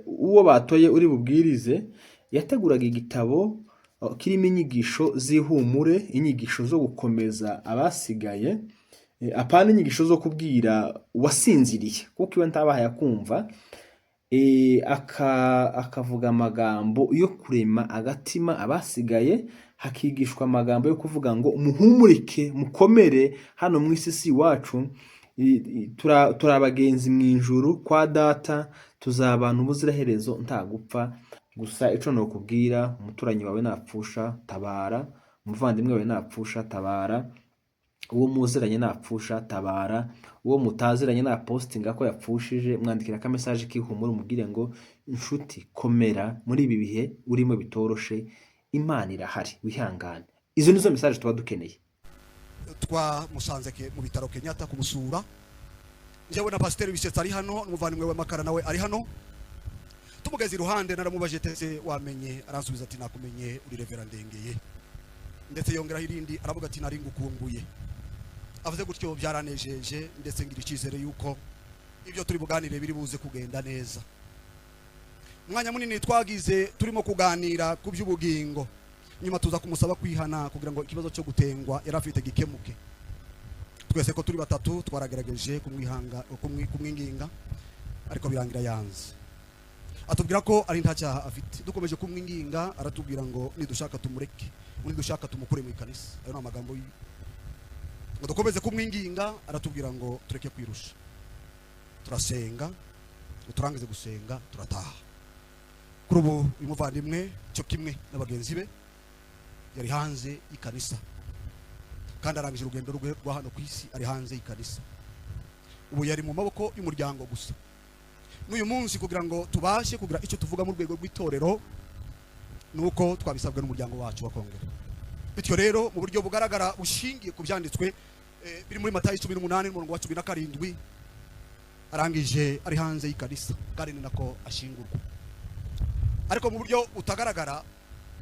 uwo batoye uri bubwirize yateguraga igitabo kirimo inyigisho z'ihumure, inyigisho zo gukomeza abasigaye, apana inyigisho zo kubwira uwasinziriye kuko iwe ntabahaye akumva, akavuga amagambo yo kurema agatima abasigaye, hakigishwa amagambo yo kuvuga ngo muhumurike mukomere hano mu isi si iwacu, turi abagenzi mu ijuru kwa data, tuzabana ubuziraherezo nta gupfa. Gusa ico nokubwira, umuturanyi wawe napfusha tabara, umuvandimwe wawe napfusha tabara, uwo muziranye napfusha tabara, uwo mutaziranye napostinga ko yapfushije mwandikira ka message kihumura umubwire ngo inshuti komera muri ibi bihe urimo bitoroshe, Imana irahari wihangane. Izo nizo message tuba dukeneye. Twamusanze mu bitaro Kenyatta kumusura, njyewe na pasiteri Bisetsa ari hano, umuvandimwe we Makara nawe ari hano. Tumugeze iruhande naramubaje tese wamenye, aransubiza ati nakumenye uri Reverend Ndengeye, ndetse yongeraho irindi aravuga ati nari ngukumbuye. Avuze gutyo byaranejeje, ndetse ngira icyizere yuko ibyo turi buganire biri buze kugenda neza. Umwanya munini twagize turimo kuganira ku by'ubugingo, nyuma tuza kumusaba kwihana kugira ngo ikibazo cyo gutengwa yarafite gikemuke. Twese ko turi batatu twaragerageje kumwinginga ariko birangira yanze. Atubwira ko ari nta cyaha afite. Dukomeje kumwinginga aratubwira ngo nidushaka tumureke, nidushaka tumukure mu ikanisa. Ayo n'amagambo ngo dukomeze kumwinginga, aratubwira ngo tureke kwirusha. Turasenga, turangize gusenga turataha. Kuri ubu uyu muvandimwe cyo kimwe n'abagenzi be yari hanze ikanisa, kandi arangije urugendo rwa hano ku isi ari hanze ikanisa. Ubu yari mu maboko y'umuryango gusa. N'uyu munsi kugira ngo tubashe kugira icyo tuvuga mu rwego rw'itorero, nuko twabisabwe n'umuryango wacu wa Kongere. Bityo rero mu buryo bugaragara bushingiye ku byanditswe biri muri Matayo 18:17, arangije ari hanze y'ikanisa kandi nako ashingurwa. Ariko mu buryo utagaragara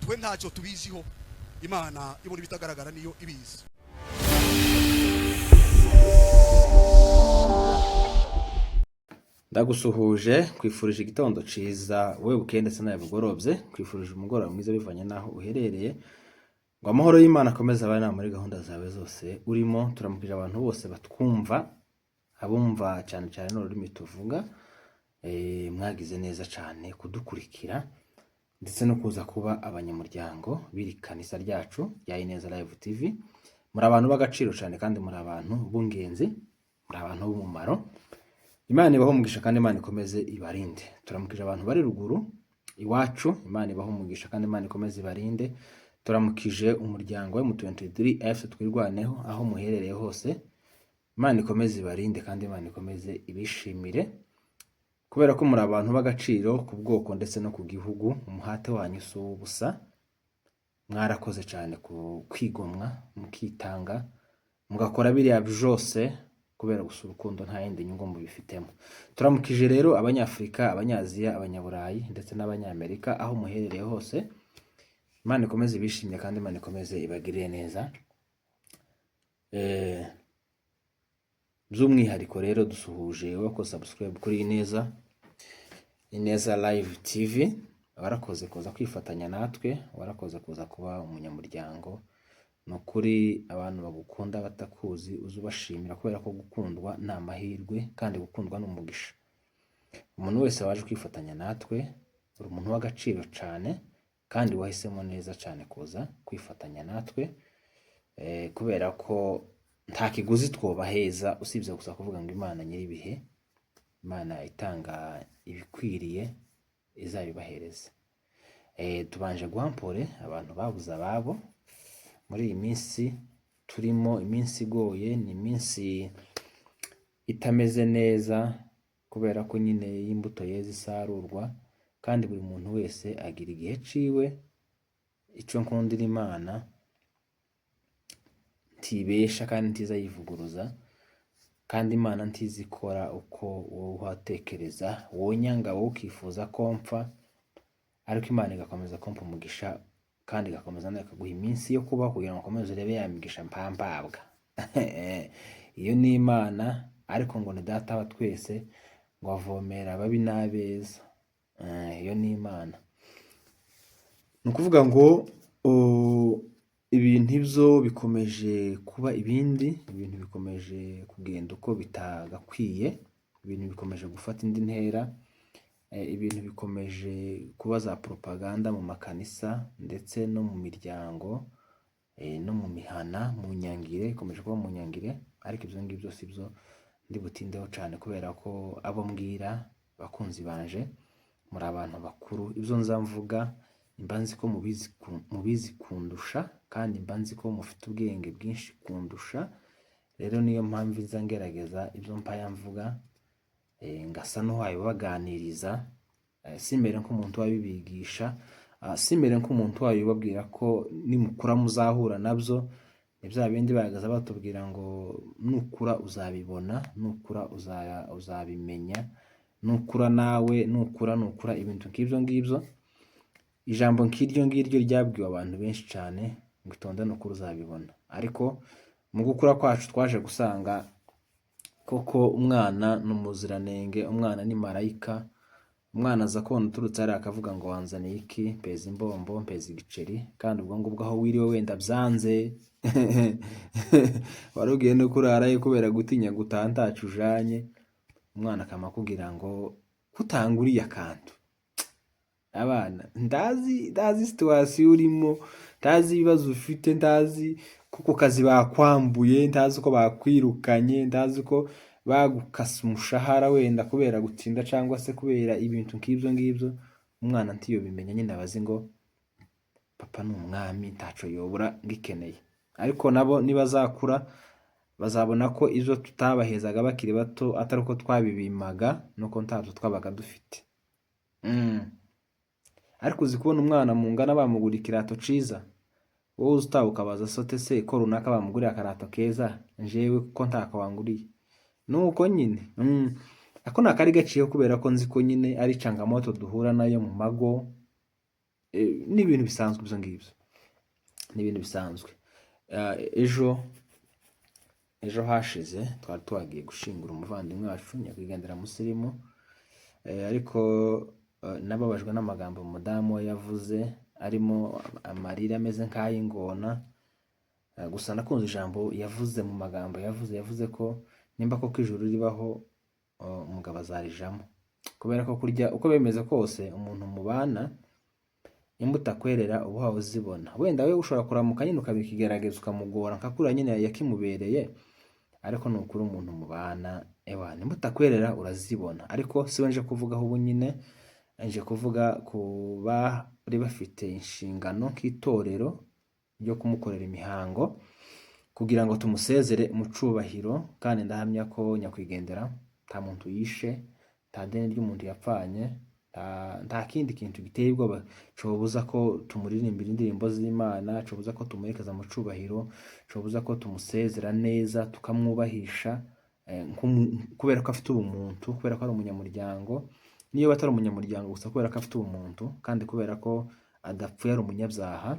twe ntacyo tubiziho, Imana ibona bitagaragara niyo ibizi. Ndagusuhuje, kwifurije igitondo ciza wewe bukeye ndetse nawe bugorobye, kwifurije umugoroba mwiza bivanye naho uherereye, ngo amahoro y'Imana akomeze abane nawe muri gahunda zawe zose urimo. Turamukije abantu bose batwumva, abumva cyane cyane n'ururimi tuvuga, mwagize neza cyane kudukurikira ndetse no kuza kuba abanyamuryango biri kanisa ryacu rya Ineza Live TV. Muri abantu b'agaciro cyane kandi muri abantu b'ungenzi, muri abantu b'umumaro. Imana ibaho umugisha kandi Imana ikomeze ibarinde. Turamukije abantu bari ruguru iwacu, Imana ibaho umugisha kandi Imana ikomeze ibarinde. Turamukije umuryango wa M23 FC twirwaneho aho muherereye hose, Imana ikomeze ibarinde kandi Imana ikomeze ibishimire, kubera ko muri abantu b'agaciro ku bwoko ndetse no ku gihugu. Umuhate wanyu si ubusa, mwarakoze cyane ku kwigomwa mukitanga mugakora biriya byose kubera gusa urukundo nta yindi nyungu mubifitemo. Turamukije rero abanyafrika, abanyaziya, abanyaburayi ndetse n'abanyamerika aho muherereye hose, Imana ikomeze ibishimye kandi Imana ikomeze ibagirire neza. By'umwihariko rero dusuhuje wako subscribe kuri Ineza Live TV, warakoze kuza kwifatanya natwe, warakoze kuza kuba umunyamuryango. Nukuri abantu bagukunda batakuzi uzubashimira, kubera ko gukundwa ni amahirwe kandi gukundwa n'umugisha. Umuntu wese waje kwifatanya natwe uri umuntu w'agaciro cyane kandi wahisemo neza cyane kuza kwifatanya natwe, kubera ko nta kiguzi twobaheza usibye gusa kuvuga ngo Imana nyiribihe, Imana itanga ibikwiriye izabibahereza. Tubanje guhampore abantu babuze ababo muri iyi minsi turimo, iminsi igoye, ni iminsi itameze neza kubera ko nyine y'imbuto yeze isarurwa, kandi buri muntu wese agira igihe ciwe. Ico nkundira Imana ntibesha kandi ntiza yivuguruza, kandi Imana ntizikora uko wowe uhatekereza. Wowe nyanga wowe ukifuza ko mpfa, ariko Imana igakomeza kumpa umugisha kandi igakomeza nayo ikaguha iminsi yo kubaho kugira ngo ukomeze urebe ya migisha mpampabwa. Iyo ni Imana, ariko ngo ni Data wa twese ngo avomera ababi n'abeza. iyo ni Imana. Ni ukuvuga ngo ibintu ibyo bikomeje kuba ibindi, ibintu bikomeje kugenda uko bitagakwiye, ibintu bikomeje gufata indi ntera, ibintu bikomeje kuba za propaganda mu makanisa ndetse no mu miryango, no mu mihana, mu nyangire, ikomeje kuba mu nyangire. Ariko ibyo ngibyo si byo ndi butindeho cyane, kubera ko abo mbwira bakunzi banje muri abantu bakuru, ibyo nzamvuga mba nzi ko mubizi kundusha, kandi mba nzi ko mufite ubwenge bwinshi kundusha. Rero niyo mpamvu nza ngerageza ibyo mpaya mvuga ngasa n'uwabibaganiriza, simbere nk'umuntu wabibigisha, simbere nk'umuntu wabibabwira ko nimukura muzahura nabyo. Ni bya bindi bahagaze batubwira ngo nukura uzabibona, nukura uzabimenya, nukura nawe, nukura ibintu nk'ibyo ngibyo. Ijambo nk'iryo ngiryo ryabwiwe abantu benshi cyane, ngo itonde nukuri uzabibona. Ariko mu gukura kwacu twaje gusanga koko umwana ni umuziranenge, umwana ni marayika. Umwana aza kubona uturutse hariya akavuga ngo wanzaniye iki? Mpeza imbombo, mpeza igiceri. Kandi ubwo ngubwo aho wiriwe wenda byanze wari ugiye no kurarayo kubera gutinya gutaha ntacu ujanye, umwana akama kugira ngo kutanguriye akantu. Abana ndazi situation urimo, ndazi ibibazo ufite, ndazi kuko kazi bakwambuye, ndazi ko bakwirukanye, ndazi ko bagukasa umushahara wenda kubera gutinda cyangwa se kubera ibintu nk'ibyo ngibyo. Umwana ntiyo bimenya, nyine abazi ngo papa ni umwami ntaco yobura ngikeneye. Ariko nabo nibazakura bazabona ko izo tutabahezaga bakiri bato atari uko twabibimaga, nuko ntazo twabaga dufite. Ariko uzi kubona umwana mungana bamugura ikirato ciza, wowe uzitaha ukabaza sote se ko runaka bamuguriye akarato keza, njewe ko ntako wanguriye. Nuko nyine ako nakari gaciyeho, kubera ko nzi ko nyine ari changamoto duhura nayo mu mago. Ni ibintu bisanzwe ibyo ngibyo, ni ibintu bisanzwe. Ejo hashize twari twagiye gushingura umuvandimwe wacu nyakwigendera Musirimu, ariko nababajwe n'amagambo umudamu we yavuze arimo amarira ameze nk'ay'ingona. Gusa nakunze ijambo yavuze, mu magambo yavuze ko nimba koko ijuru ribaho umugabo azarijamo, kubera ko kurya uko bemeze kose umuntu mubana imbuto akwerera uba wawe uzibona. Wenda we ushobora kuramuka nyine ukabikigerageza ukamugora nkakura nyine yakimubereye, ariko nukuri umuntu mubana imbuto akwerera urazibona. Ariko siwe nje kuvugaho ubu, nyine nje kuvuga ku bari bafite inshingano nk'itorero ryo kumukorera imihango kugira ngo tumusezere mu cubahiro. Kandi ndahamya ko nyakwigendera nta muntu yishe, nta deni ry'umuntu yapfanye, nta kindi kintu giteye ubwoba cobuza ko tumuririmbira indirimbo z'Imana, cobuza ko tumuherekeza mu cubahiro, cobuza ko tumusezera neza tukamwubahisha, kubera ko afite ubumuntu, kubera ko ari umunyamuryango. Niyo batari umunyamuryango gusa, kubera ko afite ubumuntu, kandi kubera ko adapfuye ari umunyabyaha,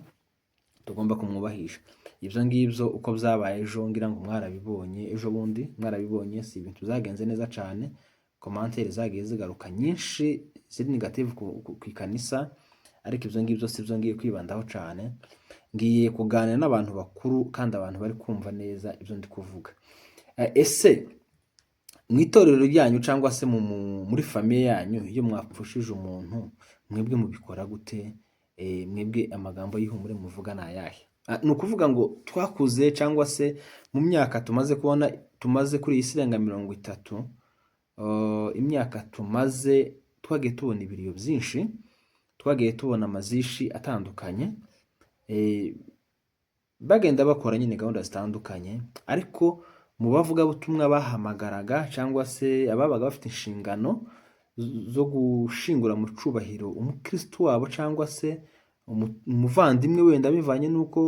tugomba kumwubahisha. Ibyo ngibyo uko byabaye ejo, ngira ngo mwarabibonye, ejo bundi mwarabibonye, si ibintu byagenze neza cyane. Commentaire zagiye zigaruka nyinshi ziri negative ku ikanisa, ariko ibyo ngibyo si byo ngiye kwibandaho cyane. Ngiye kuganira n'abantu bakuru kandi abantu bari kumva neza ibyo ndi kuvuga. Ese mu itorero ryanyu cyangwa se muri famiye yanyu, iyo mwapfushije umuntu mwebwe mubikora gute? Mwebwe amagambo y'ihumure muvuga ni ayahe? Ni ukuvuga ngo twakuze cyangwa se mu myaka tumaze kubona, tumaze kuri iyi si irenga 30, imyaka tumaze twagiye tubona ibiriyo byinshi, twagiye tubona amazishi atandukanye, bagenda bakora nyine gahunda zitandukanye. Ariko mu bavugabutumwa bahamagaraga cyangwa se ababaga bafite inshingano zo gushingura mu cubahiro umukristo wabo cyangwa se umuvandimwe, wenda bivanye nuko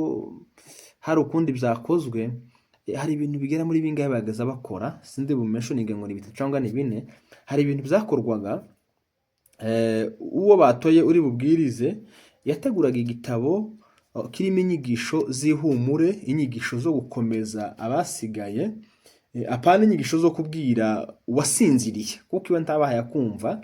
hari ukundi byakozwe, hari ibintu bigera muri bingahe bagaza bakora, sindi bumenshoninge ngo ni 3 cyangwa ni 4. Hari ibintu byakorwaga, uwo batoye uri bubwirize yateguraga igitabo kirimo inyigisho z'ihumure, inyigisho zo gukomeza abasigaye, apana inyigisho zo kubwira uwasinziriye, kuko iwe ntabaha yakumva.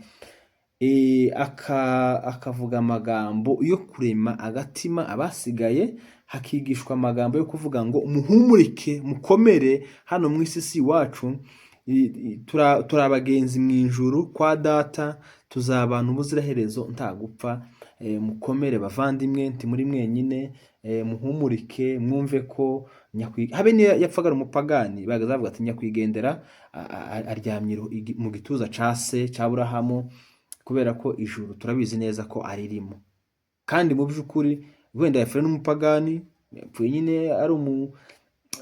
akavuga amagambo yo kurema agatima abasigaye, hakigishwa amagambo yo kuvuga ngo muhumurike mukomere hano mu isi si iwacu, turi abagenzi mu ijuru kwa data, tuzabana ubuziraherezo nta gupfa, mukomere bavandimwe ntimuri mwenyine, muhumurike mwumve ko habe niyo yapfaga ari umupagani bagaza bavuga ati nyakwigendera aryamye mu gituza ca se ca Aburahamu, kubera ko ijuru turabizi neza ko aririmo. Kandi mu by'ukuri wenda yapfuye n'umupagani, yapfuye nyine ari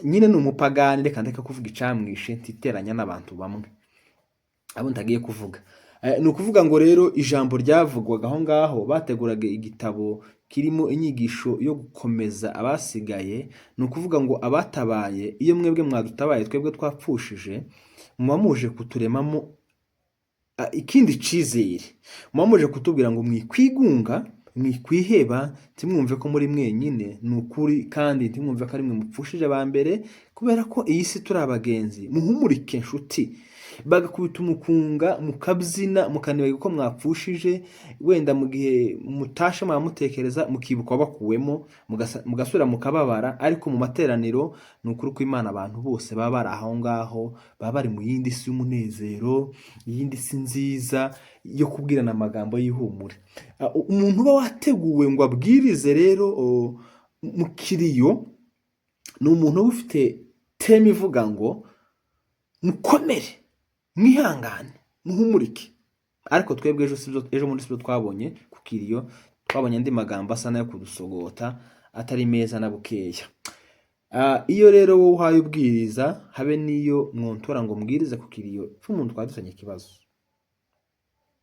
nyine ni umupagani, reka ndeka kuvuga icamwishe ntiteranya n'abantu bamwe abo ntagiye kuvuga. Ni ukuvuga ngo rero ijambo ryavugwaga aho ngaho, bateguraga igitabo kirimo inyigisho yo gukomeza abasigaye. Ni ukuvuga ngo abatabaye, iyo mwebwe mwadutabaye twebwe twapfushije, muba muje kuturemamo ikindi cizere, muba muje kutubwira ngo mwikwigunga, mwikwiheba, ntimwumve ko muri mwenyine, ni ukuri, kandi ntimwumve ko ari mwe mupfushije ba mbere, kubera ko iyi si turi abagenzi, muhumurike nshuti. Bagakubita umukunga mukabyina mukanibagirwa ko mwapfushije, wenda mu gihe mutashe mutekereza mukibuka wabakuwemo, mugasubira mukababara, ariko mu materaniro ni ukuri ko Imana abantu bose baba bari aho ngaho, baba bari mu yindi si y'umunezero, iyindi si nziza yo kubwirana amagambo y'ihumure. Umuntu uba wateguwe ngo abwirize rero mu kiriyo, ni umuntu uba ufite teme ivuga ngo mukomere mwihangane muhumurike. Ariko twebwe ejo muri sibyo twabonye ku kiriyo, twabonye andi magambo asa nayo kudusogota atari meza na bukeya. Iyo rero wowe uhaye ubwiriza, habe niyo mwontora ngo mbwirize ku kiriyo cy'umuntu twadusanye ikibazo,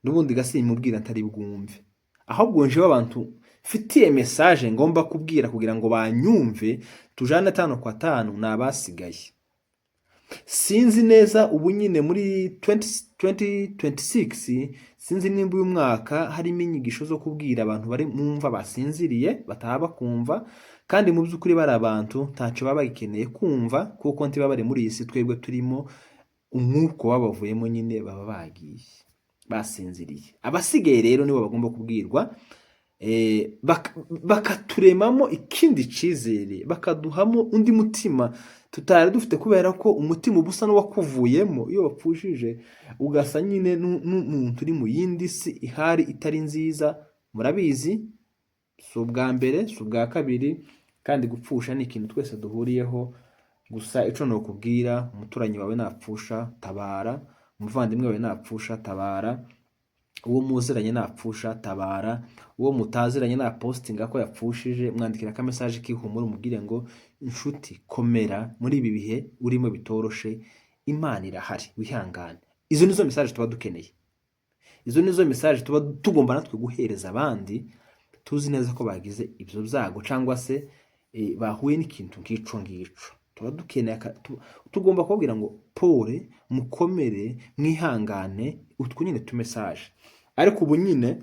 n'ubundi gasimubwira ntari bwumve, ahubwo njewe abantu mfitiye message ngomba kubwira kugira ngo banyumve, tujane 5 kwa 5 n'abasigaye. Sinzi neza ubu nyine muri 2026, sinzi nimba uyu mwaka harimo inyigisho zo kubwira abantu bari mumva basinziriye bataha bakumva, kandi mu by'ukuri bari abantu ntaco baba bagikeneye kumva, kuko ntiba bari muri iyi si twebwe turimo, umwuko babavuyemo nyine baba bagiye basinziriye. Abasigaye rero nibo bagomba kubwirwa, bakaturemamo ikindi cizere, bakaduhamo undi mutima tutari dufite, kubera ko umutima ubusa n'uwakuvuyemo iyo wapfushije, ugasa nyine n'umuntu uri mu yindi si ihari itari nziza. Murabizi, si ubwa mbere si ubwa kabiri, kandi gupfusha ni ikintu twese duhuriyeho. Gusa ico no kubwira, umuturanyi wawe napfusha tabara, umuvandimwe wawe napfusha tabara, uwo muziranye napfusha tabara, uwo mutaziranye na postinga ko yapfushije, mwandikira ka message kihumura umubwire ngo inshuti komera, muri ibi bihe urimo bitoroshe, Imana irahari, wihangane. Izo nizo message tuba dukeneye, izo nizo message tuba tugomba natwe guhereza abandi tuzi neza ko bagize ibyo byago, cyangwa se bahuye n'ikintu nk'ico ngico. Tuba dukeneye, tugomba kubabwira ngo pole, mukomere, mwihangane, utwo nyine tu message. Ariko ubu nyine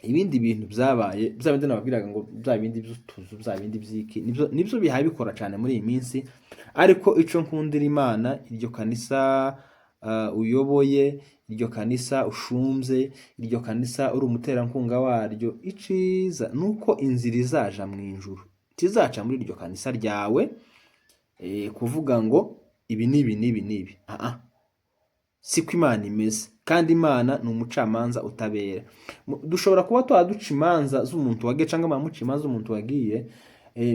ibindi bintu byabaye, bindi nababwiraga ngo bya bindi by'utuzu, bya bindi by'iki, nibyo bihaye bikora cyane muri iyi minsi. Ariko ico nkundira Imana, iryo kanisa uyoboye, iryo kanisa ushumze, iryo kanisa uri umuterankunga waryo, iciza nuko inzira izaja mu ijuru tizaca muri iryo kanisa ryawe, kuvuga ngo ibi nibi. Siko Imana imeze, kandi Imana ni umucamanza utabera. Dushobora kuba twaduca imanza z'umuntu wagiye, cyangwa amamuca imanza z'umuntu wagiye,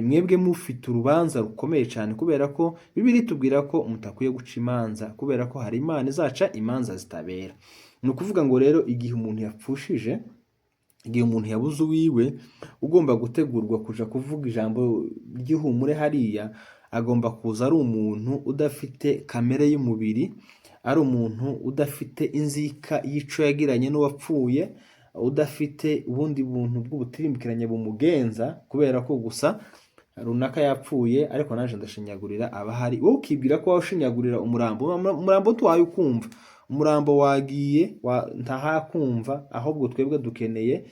mwebwe mufite urubanza rukomeye cyane, kubera ko Bibiliya itubwira ko mutakwiye guca imanza, kubera ko hari Imana izaca imanza zitabera. Ni ukuvuga ngo rero igihe umuntu yapfushije, igihe umuntu yabuze uwiwe, ugomba gutegurwa kuja kuvuga ijambo ry'ihumure hariya, agomba kuza ari umuntu udafite kamere y'umubiri, ari umuntu udafite inzika y'ico yagiranye n'uwapfuye, udafite ubundi buntu bw'ubutirimbikiranye bumugenza, kubera ko gusa runaka yapfuye ariko naje ndashinyagurira abahari. Wowe ukibwira ko washinyagurira umurambo tuwaye ukumva, umurambo wagiye ntaha kumva, ahubwo twebwe dukeneye,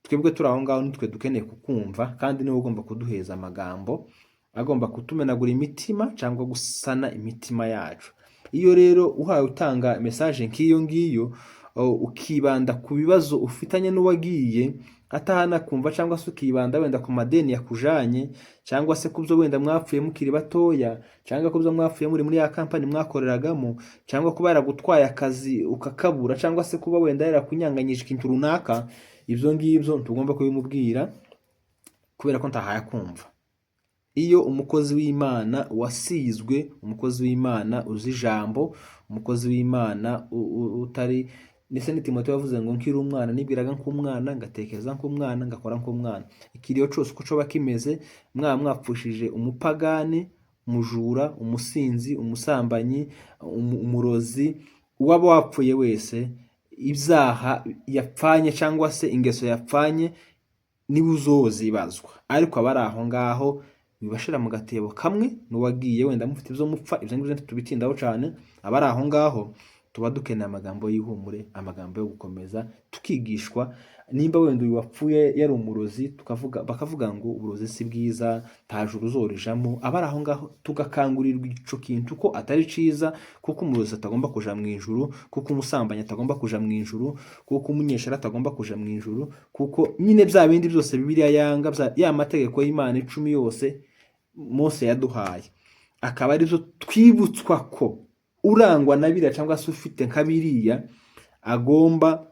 twebwe turi aho ngaho nitwe dukeneye kukumva, kandi niwe ugomba kuduheza amagambo agomba kutumenagura imitima cyangwa gusana imitima yacu. Iyo rero uhaye utanga message nk'iyo ngiyo, ukibanda ku bibazo ufitanye n'uwagiye atahanakumva, cyangwa se ukibanda wenda ku madeni yakujanye, cyangwa se ku byo wenda mwapfuye mukiri batoya, cyangwa ku byo mwapfuye muri ya kampani mwakoreragamo, cyangwa kuba yaragutwaye akazi ukakabura, cyangwa se kuba wenda yarakunyanganyije ikintu runaka, ibyo ngibyo ntugomba kubimubwira kubera ko ntahaye akumva. Iyo umukozi w'Imana wasizwe, umukozi w'Imana uzi ijambo, umukozi w'Imana utari ndetse ni Timoteyo yavuze ngo nkiri umwana nibwiraga nk'umwana, ngatekereza nk'umwana, ngakora nk'umwana. Ikiriyo cyose uko coba kimeze, mwapfushije umupagani, umujura, umusinzi, umusambanyi, umurozi, uwaba wapfuye wese, ibyaha yapfanye cyangwa se ingeso yapfanye niwe uzozibazwa. Ariko abari aho ngaho bibashira mu gatebo kamwe n'uwagiye wenda mufite ibyo mupfa, ibyo ngibyo tubitindaho cyane. Abari aho ngaho tuba dukeneye amagambo y'ihumure, amagambo yo gukomeza, tukigishwa. Nimba wenda uyu wapfuye yari umurozi, bakavuga ngo uburozi si bwiza, nta juru uzorijamo, abari aho ngaho tugakangurirwa ico kintu ko atari ciza, kuko umurozi atagomba kuja mu ijuru, kuko umusambanyi atagomba kuja mu ijuru, kuko umunyeshara atagomba kuja mu ijuru, kuko nyine bya bindi byose Bibiliya yanga, ya mategeko y'Imana 10 yose Mose yaduhaye, akaba arizo twibutswa ko urangwa na biriya cyangwa se ufite nka biriya agomba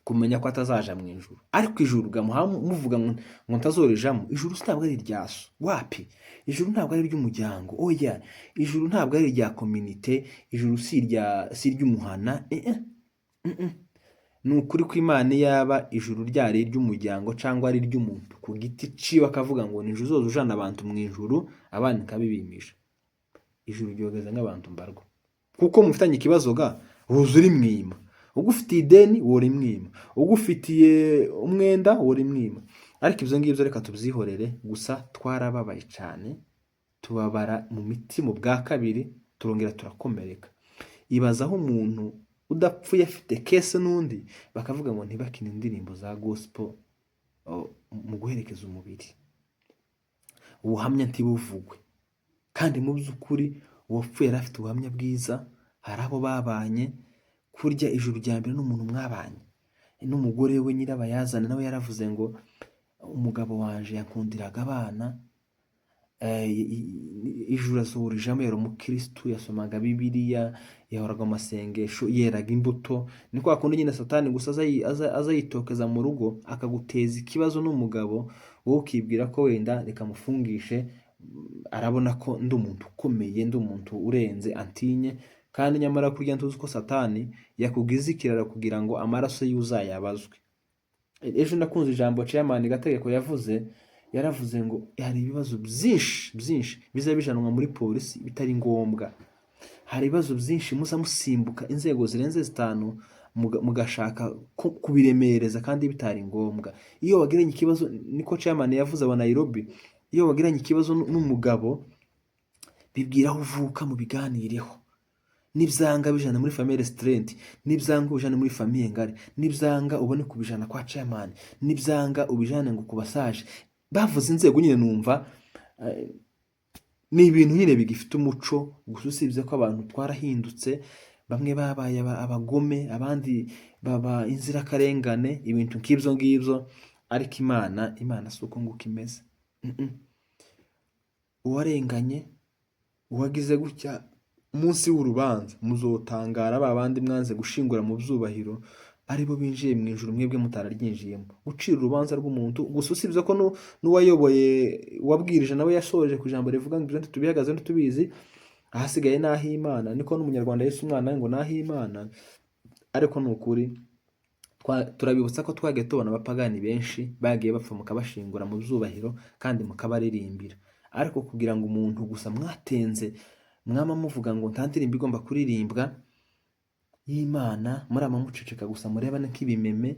kumenya ko atazaja mu ijuru. Ariko ijuru muvuga ngo ntazorijamo, ijuru ntabwo ari irya so, wapi? Ijuru ntabwo ari iry'umuryango, oya, ijuru ntabwo ari irya community, ijuru si iry'umuhana. Ni ukuri ko Imana yaba ijuru ryari iry'umuryango cyangwa ari iry'umuntu ku giti ciwe, akavuga ngo ni ijuru zoza ujana abantu mu ijuru, abandi kabibimisha. Ijuru ryogeza nk'abantu mbarwa, kuko mufitanye ikibazo wuzura imwima, ugufitiye ideni wora imwima, ugufitiye umwenda wora imwima. Ariko ibyo ngibyo reka tubyihorere. Gusa twarababaye cyane, tubabara mu mitima bwa kabiri, turongera turakomereka. Ibazaho umuntu udapfuye afite kese n'undi, bakavuga ngo ntibakine indirimbo za gospel mu guherekeza umubiri, ubuhamya ntibuvugwe. Kandi mu by'ukuri uwapfuye yari afite ubuhamya bwiza, hari abo babanye. Kurya ijuru rya mbere n'umuntu mwabanye, n'umugore we nyirabayazana nawe yaravuze ngo umugabo wanje yakundiraga abana. Ijuru azurijamo, yari umukristu, yasomaga Bibiliya, yahoraga amasengesho, yeraga imbuto. Ni kwa kundi nyine Satani gusa aza yitokeza mu rugo akaguteza ikibazo n'umugabo, wowe ukibwira ko wenda reka mufungishe, arabona ko ndi umuntu ukomeye, ndi umuntu urenze, antinye. Kandi nyamara kurya ntuzi ko Satani yakugize ikiraro kugira ngo amaraso y'uzayabazwe. Ejo nakunze ijambo Chairman Gategeko yaravuze ngo hari ibibazo byinshi biza bijanwa muri polisi bitari ngombwa. Hari ibibazo byinshi muza musimbuka inzego zirenze 5 mugashaka kubiremereza kandi bitari ngombwa. Iyo wagiranye ikibazo, niko Chairman yavuze aba Nairobi, iyo wagiranye ikibazo n'umugabo, bibwira aho uvuka mu biganireho. Nibyanga bijana muri famille restaurant, nibyanga ubijana muri famille ngari, nibyanga ubone kubijana kwa Chairman, nibyanga ubijane ngo kubasaje. Bavuze inzego nyine numva ni ibintu nyine bigifite umuco. Gusa usibye ko abantu twarahindutse, bamwe babaye abagome, abandi baba inzirakarengane, ibintu nk'ibyo ngibyo. Ariko Imana si uko nguko imeze. Uwarenganye, uwagize gutya, umunsi w'urubanza muzotangara babandi mwanze gushingura mu byubahiro, aribo binjiye mu ijuru, mwebwe mutararyinjiyemo. Ucira urubanza rw'umuntu. Gusa usibye ko n'uwayoboye wabwirije nawe yasoje ku ijambo rivuga ngo ibyo tubihagaze ntitubizi, ahasigaye naho Imana. Niko n'umunyarwanda Yesu umwana ngo naho Imana. Ariko ni ukuri turabibutsa ko twagiye tubona abapagani benshi bagiye bapfa mukabashingura mu byubahiro kandi mukabaririmbira. Ariko kugira ngo umuntu gusa mwatenze mwama muvuga ngo nta ndirimbo igomba kuririmbwa y'Imana, muri muceceka gusa murebane nk'ibimeme,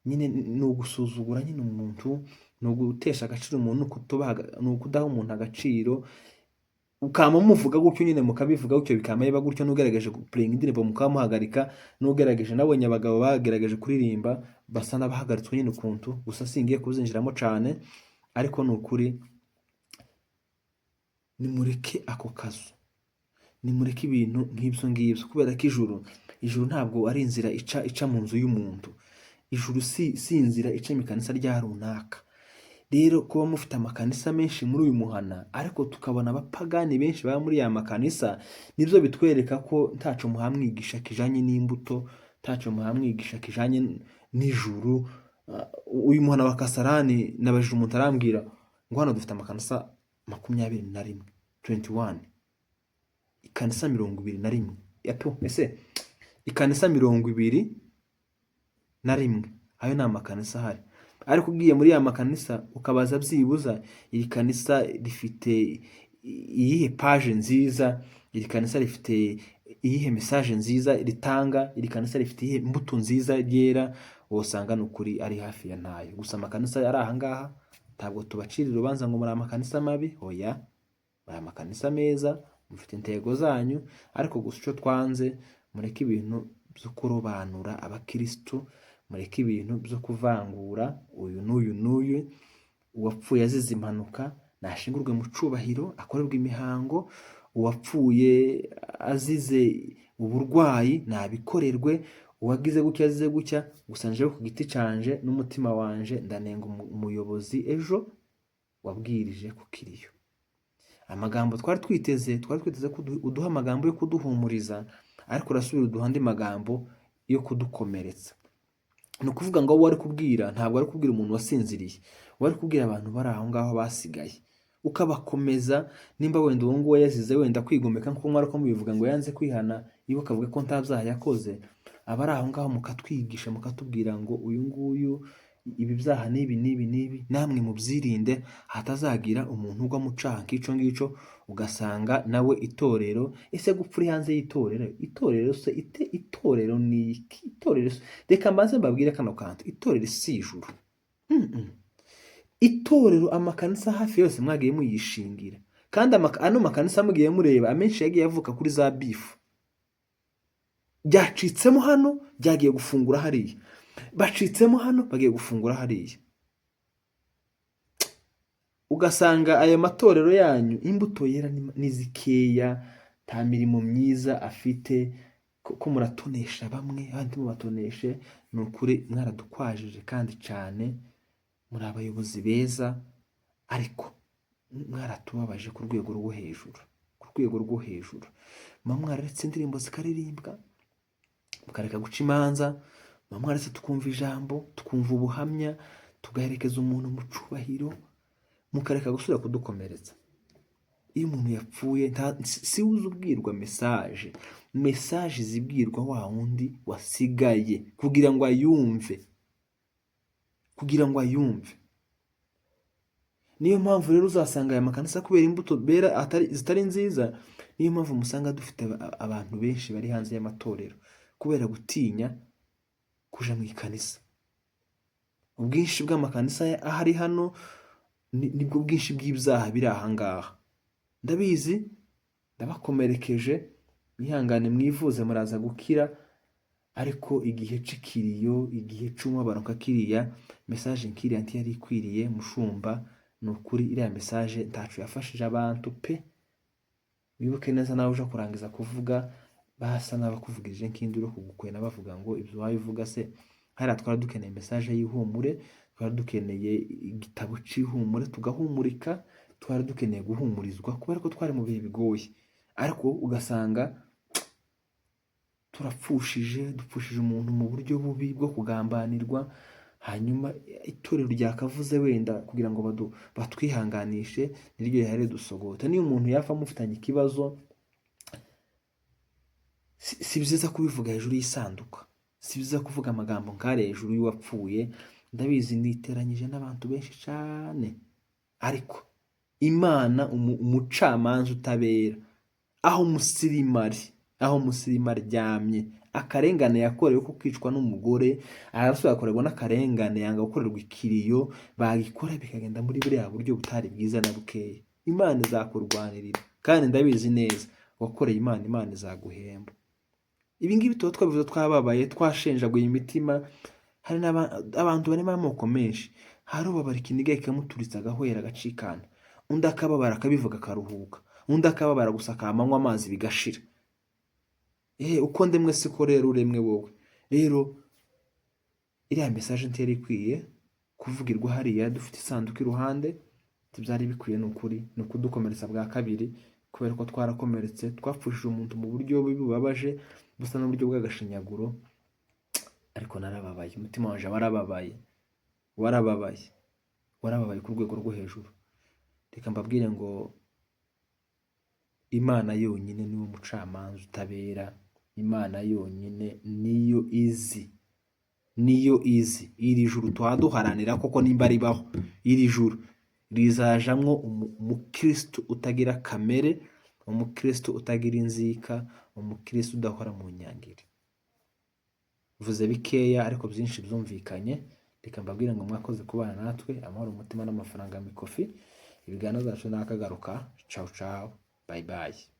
nyine ni ugusuzugura nyine umuntu, ni ugutesha agaciro umuntu, ni ukudaha umuntu agaciro. Ukama muvuga gutyo nyine mukabivuga gutyo bikamaye bagutyo, n'ugerageje guplaying indirimbo mukamuhagarika, n'ugerageje nabonye abagabo bagerageje kuririmba basa n'abahagaritswe nyine ukuntu. Gusa singiye kuzinjiramo cyane, ariko ni ukuri nimureke ako kazo, nimureke ibintu nk'ibyo ngibyo, kubera ko ijuru ntabwo ari inzira ica mu nzu y'umuntu. Ijuru si inzira ica mu ikanisa rya runaka. Rero kuba mufite amakanisa menshi muri uyu muhana, ariko tukabona abapagani benshi baba muri ya makanisa, nibyo bitwereka ko ntaco muhamwigisha kijanye n'imbuto, ntaco muhamwigisha kijanye n'ijuru. Uyu muhana wa Kasarani nabajije umuntu arambwira ngo hano dufite amakanisa 21, 21, ikanisa 21. Yapo ese ikanisa 21 ayo ni amakanisa ahari. Ariko ugiye muri ya makanisa ukabaza byibuza iri kanisa rifite iyihe page nziza, iri kanisa rifite iyihe message nziza ritanga, iri kanisa rifite iyihe mbuto nziza ryera, wosanga n'ukuri ari hafi ya ntayo. Gusa amakanisa ari aha ngaha ntabwo tubacira urubanza ngo muri amakanisa mabi, oya, muri amakanisa meza, mufite intego zanyu, ariko gusa icyo twanze, mureke ibintu byo kurobanura abakristo, mureke ibintu byo kuvangura uyu n'uyu. Uwapfuye azize impanuka nashingurwe mu cubahiro, akorerwa imihango. Uwapfuye azize uburwayi nabikorerwe. Uwagize gutya azize gutya. Gusa njewe ku giti canje n'umutima wanje ndanenga umuyobozi ejo wabwirije ku kiriyo. Amagambo twari twiteze ko uduha amagambo yo kuduhumuriza, ariko urasubira uduha andi magambo yo kudukomeretsa. Ni ukuvuga ngo wari kubwira, ntabwo ari kubwira umuntu wasinziriye, wari kubwira abantu bari aho ngaho basigaye, ukabakomeza. Nimba wenda uwo nguwo yazize wenda kwigomeka, nkuko mwari ko mubivuga ngo yanze kwihana, iwe akavuga ko nta byaha yakoze, abari aho ngaho mukatwigisha, mukatubwira ngo uyu nguyu ibi byaha n'ibi namwe mubyirinde, hatazagira umuntu ugwa mu caha nk'ico ngico, ugasanga nawe itorero. Ese gupfuri hanze y'itorero, itorero ni iki? Itorero reka mbanze mbabwire kano kantu, itorero si ijuru. Itorero amakanisa hafi yose mwagiye muyishingira, kandi ano makanisa mugiye mureba amenshi yagiye avuka kuri za bifu, byacitsemo hano byagiye gufungura hariya, bacitsemo hano bagiye gufungura hariya. Ugasanga aya matorero yanyu imbuto yera nizikeya, nta mirimo myiza afite, ko muratonesha bamwe abandi mubatoneshe. Ni ukuri mwaradukwajije kandi cyane, muri abayobozi beza, ariko mwaratubabaje ku rwego rwo hejuru. Mwararetse indirimbo zikaririmbwa, mukareka guca imanza, mwaretse tukumva ijambo, tukumva ubuhamya, tugaherekeza umuntu mu cubahiro, mukareka gusubira kudukomeretsa. Iyo umuntu yapfuye si uzi ubwirwa message zibwirwa wa wundi wasigaye, kugira ngo ayumve. Niyo mpamvu rero uzasanga aya makanisa kubera imbuto bera zitari nziza, niyo mpamvu musanga dufite abantu benshi bari hanze y'amatorero, kubera gutinya kuja mu ikanisa. Ubwinshi bw'amakanisa ahari hano nibwo bwinshi bw'ibyaha biri aha ngaha. Ndabizi, ndabakomerekeje, mwihangane mwivuze muraza gukira, ariko igihe c'ikiriyo, igihe c'umubabaro kakiriya, message nkiriya ntiyari ikwiriye. Mushumba, ni ukuri iriya message ntacu yafashije abantu pe. Wibuke neza nawe uja kurangiza kuvuga, basa n'abakuvugirije nk'induru kugukwena bavuga ngo ibyo wabivuga se. Hariya twari dukeneye message y'ihumure, twari dukeneye igitabo c'ihumure tugahumurika, twari dukeneye guhumurizwa kubera ko twari mu bihe bigoye. Ariko ugasanga dupfushije umuntu mu buryo bubi bwo kugambanirwa, hanyuma itorero ryakavuze wenda kugira ngo batwihanganishe, niryo yahare dusogota. Niyo umuntu yafa mufitanye ikibazo, si byiza kubivuga hejuru y'isanduka, si byiza kuvuga amagambo nk'are hejuru y'uwapfuye. Ndabizi niteranyije n'abantu benshi cyane, ariko Imana umucamanza utabera, aho musirima aryamye, akarengane yakorewe ko kwicwa n'umugore, arasubira akorerwa n'akarengane yanga gukorerwa ikiriyo, bagikora bikagenda muri buriya buryo butari bwiza na bukeya. Imana izakurwanirira, kandi ndabizi neza wakoreye Imana izaguhemba. Ibi ngibi tuba twabivuze twababaye, twashenjaguye imitima. Hari abantu barimo amoko menshi, hari ubabara ikiniga ikamuturitsa agahwera agacikana, undi akababara akabivuga akaruhuka, undi akababara gusa akamanywa amazi bigashira. Uko ndemwe siko rero uremwe wowe. Rero iriya message ntiyari ikwiye kuvugirwa hariya dufite isanduku iruhande. Byari bikwiye n'ukuri ni ukudukomeretsa bwa kabiri, kubera ko twarakomeretse, twapfushije umuntu mu buryo bubabaje busa n'uburyo bw'agashinyaguro. Ariko narababaye, umutima wanje warababaye ku rwego rwo hejuru. Reka mbabwire ngo Imana yonyine niwe mucamanza utabera. Imana yonyine niyo izi iri juru twaduharanira koko nimba ribaho. Iri juru rizajamwo umukristo utagira kamere, umukristo utagira inzika, umukristo udahora mu nyangire. Vuze bikeya ariko byinshi byumvikanye. Reka mbabwire ngo mwakoze kubana natwe. Amahoro umutima n'amafaranga mikofi. Ibiganiro zacu nakagaruka. Ciao ciao, bye bye.